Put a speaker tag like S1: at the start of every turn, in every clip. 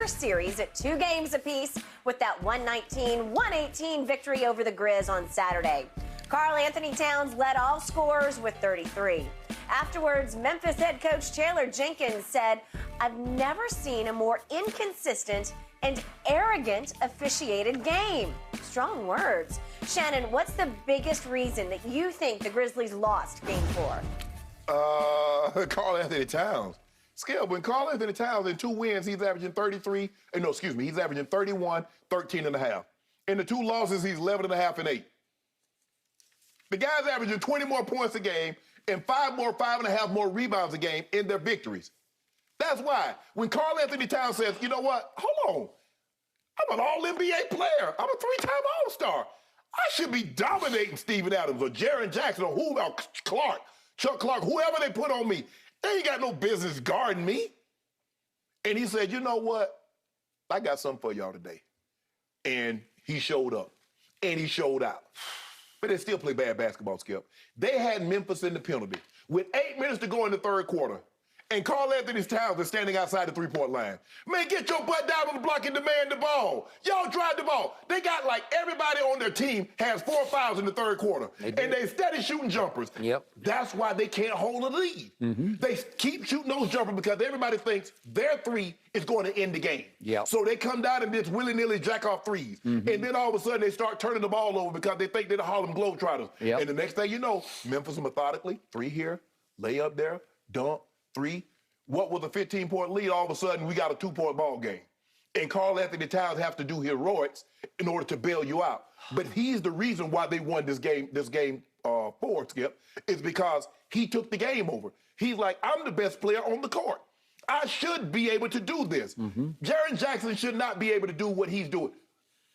S1: series at 2 games apiece with that 119-118 victory over the Grizz on Saturday. Karl Anthony Towns led all scorers with 33. Afterwards, Memphis head coach Taylor Jenkins said, "I've never seen a more inconsistent and arrogant officiated game." Strong words. Shannon, what's the biggest reason that you think the Grizzlies lost Game 4?
S2: Karl Anthony Towns. Skip, when Karl Anthony Towns in 2 wins, he's averaging 31, 13 and a half. In the 2 losses, he's 11 and a half and 8. The guy's averaging 20 more points a game and 5 and a half more rebounds a game in their victories. That's why when Karl Anthony Towns says, you know what, hold on, I'm an all-NBA player. I'm a 3-time All-Star. I should be dominating Steven Adams or Jaren Jackson or whoever, Chuck Clark, whoever they put on me. They ain't got no business guarding me. And he said, you know what? I got something for y'all today. And he showed up. And he showed out. But they still play bad basketball, Skip. They had Memphis in the penalty with 8 minutes to go in the third quarter. And Karl Anthony Towns is standing outside the 3-point line. Man, get your butt down on the block and demand the ball. Y'all drive the ball. They got like everybody on their team has 4 fouls in the third quarter. And they steady shooting jumpers.
S3: Yep.
S2: That's why they can't hold a lead. They keep shooting those jumpers because everybody thinks their 3 is going to end the game.
S3: Yep.
S2: So they come down and just willy-nilly jack off 3s. And then all of a sudden they start turning the ball over because they think they're the Harlem Globetrotters.
S3: Yep.
S2: And the next thing you know, Memphis methodically, 3 here, lay up there, dunk, 3. What was a 15-point lead? All of a sudden, we got a 2-point ball game. And Karl Anthony Towns have to do heroics in order to bail you out. But he's the reason why they won this game 4, Skip, is because he took the game over. He's like, I'm the best player on the court. I should be able to do this. Jaren Jackson should not be able to do what he's doing.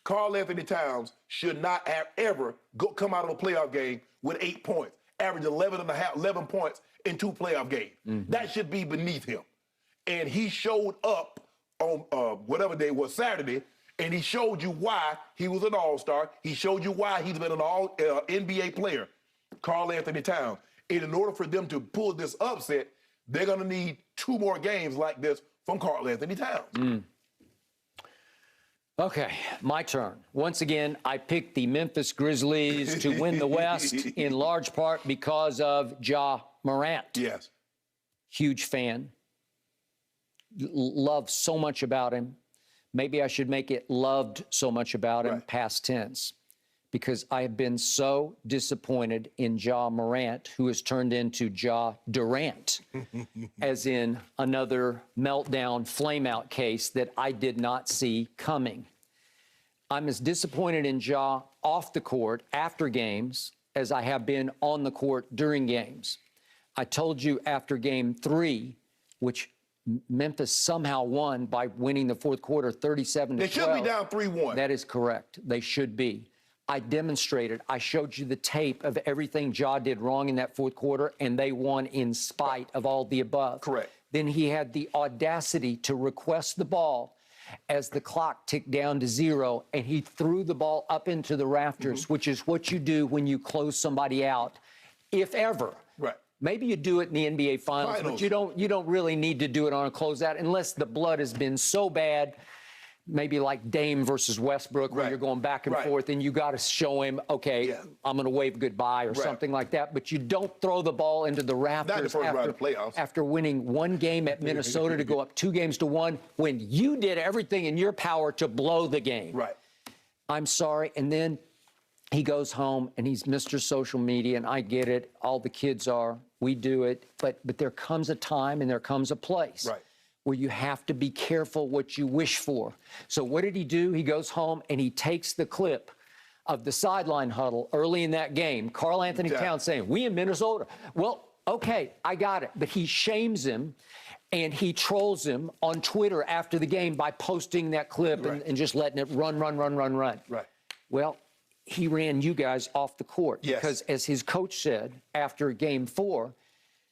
S2: Karl Anthony Towns should not have ever come out of a playoff game with 8 points, average 11 points in 2 playoff games. That should be beneath him. And he showed up on whatever day was, Saturday, and he showed you why he was an all-star. He showed you why he's been an all-NBA player, Karl Anthony Towns. And in order for them to pull this upset, they're going to need 2 more games like this from Karl Anthony Towns.
S3: Okay, my turn. Once again, I picked the Memphis Grizzlies to win the West in large part because of Ja Morant.
S2: Yes.
S3: Huge fan. Love so much about him. Maybe I should make it loved so much about him, past tense, because I have been so disappointed in Ja Morant, who has turned into Ja Durant, as in another meltdown, flameout case that I did not see coming. I'm as disappointed in Ja off the court after games as I have been on the court during games. I told you after Game 3, which Memphis somehow won by winning the fourth quarter 37-12.
S2: They should be down 3-1.
S3: That is correct. They should be. I demonstrated. I showed you the tape of everything Ja did wrong in that fourth quarter, and they won in spite of all the above.
S2: Correct.
S3: Then he had the audacity to request the ball as the clock ticked down to 0, and he threw the ball up into the rafters, which is what you do when you close somebody out, if ever.
S2: Right.
S3: Maybe you do it in the NBA Finals, but you don't really need to do it on a closeout unless the blood has been so bad, maybe like Dame versus Westbrook, where you're going back and forth, and you got to show him, okay, I'm going to wave goodbye or something like that. But you don't throw the ball into the rafters after winning 1 game at Minnesota to go up 2 games to 1 when you did everything in your power to blow the game.
S2: Right.
S3: I'm sorry. And then he goes home and he's Mr. Social Media, and I get it. All the kids are. We do it. But there comes a time and there comes a place where you have to be careful what you wish for. So what did he do? He goes home and he takes the clip of the sideline huddle early in that game. Karl Anthony Towns saying, we in Minnesota. Well, okay, I got it. But he shames him and he trolls him on Twitter after the game by posting that clip and just letting it run.
S2: Right.
S3: Well, he ran you guys off the court. Because as his coach said after Game 4,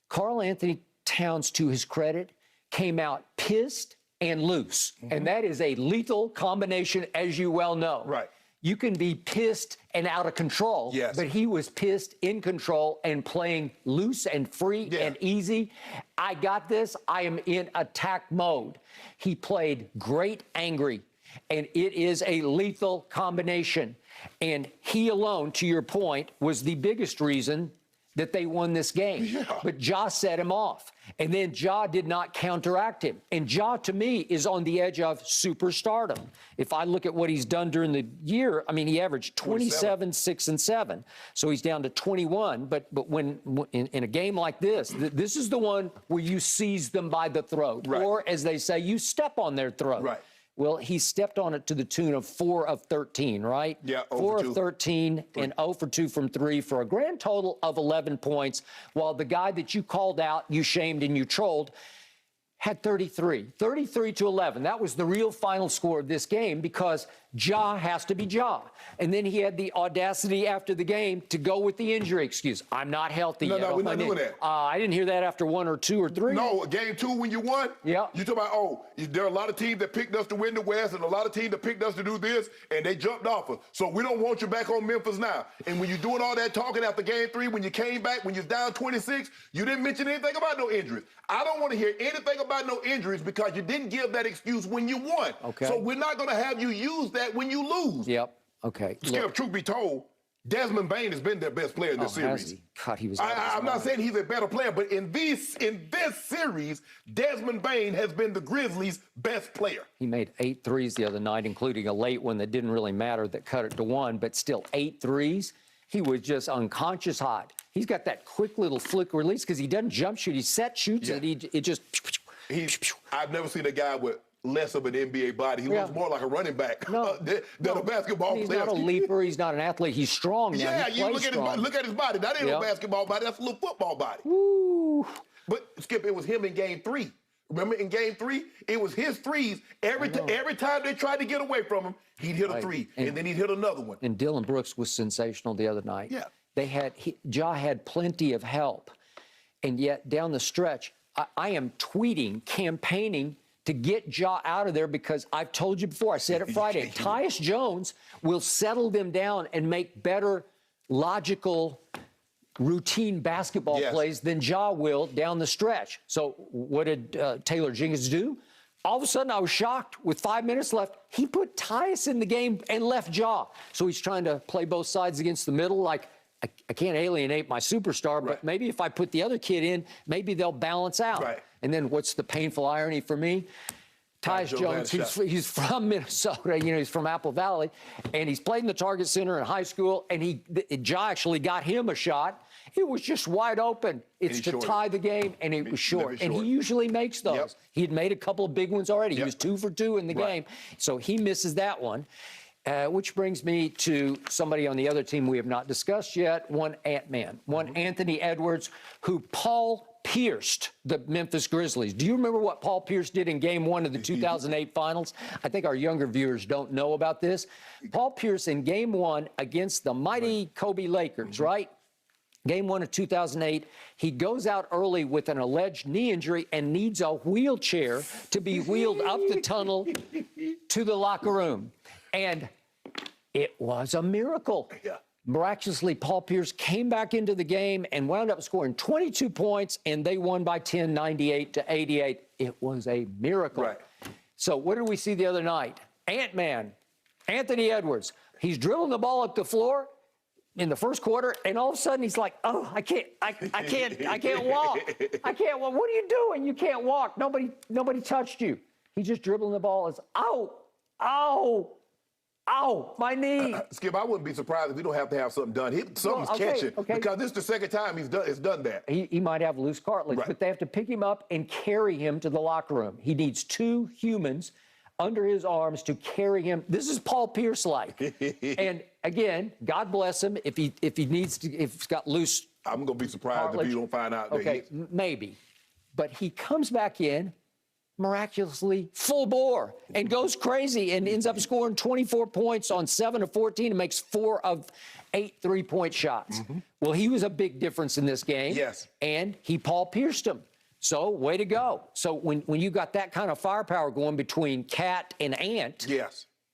S3: Karl Anthony Towns, to his credit, came out pissed and loose. And that is a lethal combination, as you well know.
S2: Right.
S3: You can be pissed and out of control,
S2: Yes.
S3: but he was pissed, in control, and playing loose and free and easy. I got this. I am in attack mode. He played great angry, and it is a lethal combination. And he alone, to your point, was the biggest reason that they won this game.
S2: Yeah.
S3: But Ja set him off. And then Ja did not counteract him. And Ja, to me, is on the edge of superstardom. If I look at what he's done during the year, I mean, he averaged 27, 6, and 7. So he's down to 21. But when in a game like this, this is the one where you seize them by the throat.
S2: Right.
S3: Or, as they say, you step on their throat.
S2: Right.
S3: Well, he stepped on it to the tune of 4 of 13, right?
S2: Yeah, 0
S3: 4
S2: for 2.
S3: of 13 and 0 for 2 from 3 for a grand total of 11 points, while the guy that you called out, you shamed, and you trolled had 33 to 11. That was the real final score of this game because Ja has to be Ja. And then he had the audacity after the game to go with the injury excuse. I'm not healthy yet.
S2: No, we're not doing that.
S3: I didn't hear that after 1 or 2 or 3.
S2: No, game 2 when you won.
S3: Yeah.
S2: You talk about, there are a lot of teams that picked us to win the West and a lot of teams that picked us to do this, and they jumped off us. So we don't want you back on Memphis now. And when you're doing all that talking after game 3, when you came back, when you're down 26, you didn't mention anything about no injuries. I don't want to hear anything about no injuries because you didn't give that excuse when you won.
S3: Okay.
S2: So we're not going to have you use that when you lose.
S3: Yep. Okay.
S2: Skip, truth be told, Desmond Bane has been their best player in this
S3: has
S2: series.
S3: he? God, he was.
S2: I'm not saying he's a better player, but in this series, Desmond Bane has been the Grizzlies' best player.
S3: He made 8 threes the other night, including a late one that didn't really matter that cut it to 1, but still 8 threes. He was just unconscious hot. He's got that quick little flick release because he doesn't jump shoot. He set shoots it. It just.
S2: I've never seen a guy with less of an NBA body. He looks more like a running back than a basketball player.
S3: He's not a leaper. He's not an athlete. He's strong now.
S2: Yeah,
S3: he
S2: you look at his body. That ain't no basketball body. That's a little football body.
S3: Woo.
S2: But, Skip, it was him in game 3. Remember in game 3? It was his threes. Every time they tried to get away from him, he'd hit a three, and then he'd hit another one.
S3: And Dylan Brooks was sensational the other night.
S2: Yeah.
S3: Ja had plenty of help. And yet, down the stretch, I am tweeting, campaigning to get Ja out of there because I've told you before, I said it Friday, Tyus Jones will settle them down and make better, logical, routine basketball plays than Ja will down the stretch. So what did Taylor Jenkins do? All of a sudden, I was shocked. With 5 minutes left, he put Tyus in the game and left Ja. So he's trying to play both sides against the middle, like, I can't alienate my superstar, but maybe if I put the other kid in, maybe they'll balance out. Right. And then what's the painful irony for me? Tyus Jones, he's from Minnesota, he's from Apple Valley, and he's played in the Target Center in high school, and Ja actually got him a shot. It was just wide open. It's to tie the game, and it was short. And he usually makes those. Yep. He had made a couple of big ones already. He was 2 for 2 in the game, so he misses that one. Which brings me to somebody on the other team we have not discussed yet, one Ant-Man, one Anthony Edwards, who Paul pierced the Memphis Grizzlies. Do you remember what Paul Pierce did in Game 1 of the 2008 Finals? I think our younger viewers don't know about this. Paul Pierce in Game 1 against the mighty Kobe Lakers, right? Game 1 of 2008, he goes out early with an alleged knee injury and needs a wheelchair to be wheeled up the tunnel to the locker room. And it was a miracle. Yeah. Miraculously, Paul Pierce came back into the game and wound up scoring 22 points, and they won by 10, 98-88. It was a miracle. Right. So what did we see the other night? Ant-Man, Anthony Edwards. He's dribbling the ball up the floor in the first quarter, and all of a sudden he's like, "Oh, I can't walk. I can't walk. What are you doing? You can't walk. Nobody touched you." He's just dribbling the ball. It's ow, my knee.
S2: Skip, I wouldn't be surprised if we don't have to have something done. Something's catching because this is the second time he's done that.
S3: He might have loose cartilage, but they have to pick him up and carry him to the locker room. He needs 2 humans under his arms to carry him. This is Paul Pierce-like. And again, God bless him if he's got loose.
S2: I'm gonna be surprised cartilage. If you don't find out.
S3: Okay, maybe, but he comes back in miraculously full bore and goes crazy and ends up scoring 24 points on 7 of 14 and makes 4 of 8 3-point shots. Well, he was a big difference in this game.
S2: Yes.
S3: And he Paul Pierced him. So way to go. So when you got that kind of firepower going between Cat and Ant,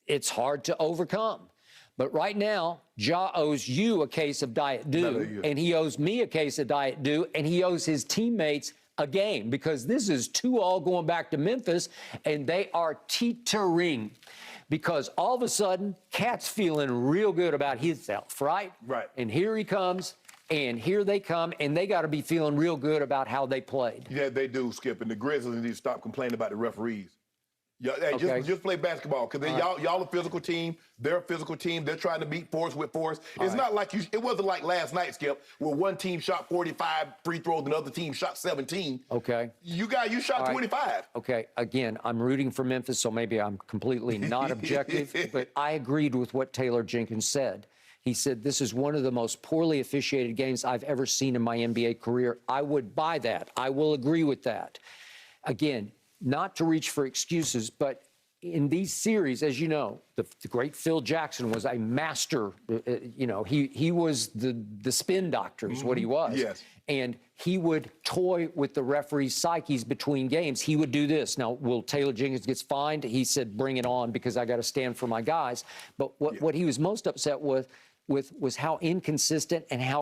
S3: it's hard to overcome. But right now, Ja owes you a case of Diet Dew, and he owes me a case of Diet Dew, and he owes his teammates a game, because this is 2-all going back to Memphis, and they are teetering. Because all of a sudden, Cat's feeling real good about himself, right?
S2: Right.
S3: And here he comes, and here they come, and they got to be feeling real good about how they played.
S2: Yeah, they do, Skip. And the Grizzlies need to stop complaining about the referees. Yeah, hey,
S3: Okay.
S2: just play basketball, because y'all a physical team. They're a physical team. They're trying to beat force with force. It's not like it wasn't like last night, Skip, where one team shot 45 free throws and the other team shot 17.
S3: Okay.
S2: You shot 25.
S3: Okay, again, I'm rooting for Memphis, so maybe I'm completely not objective, but I agreed with what Taylor Jenkins said. He said, this is one of the most poorly officiated games I've ever seen in my NBA career. I would buy that. I will agree with that. Again, not to reach for excuses, but in these series, as you know, the great Phil Jackson was a master. He was the spin doctor is what he was.
S2: Yes.
S3: And he would toy with the referees' psyches between games. He would do this. Now, will Taylor Jenkins gets fined? He said, bring it on, because I got to stand for my guys. But what he was most upset with was how inconsistent and how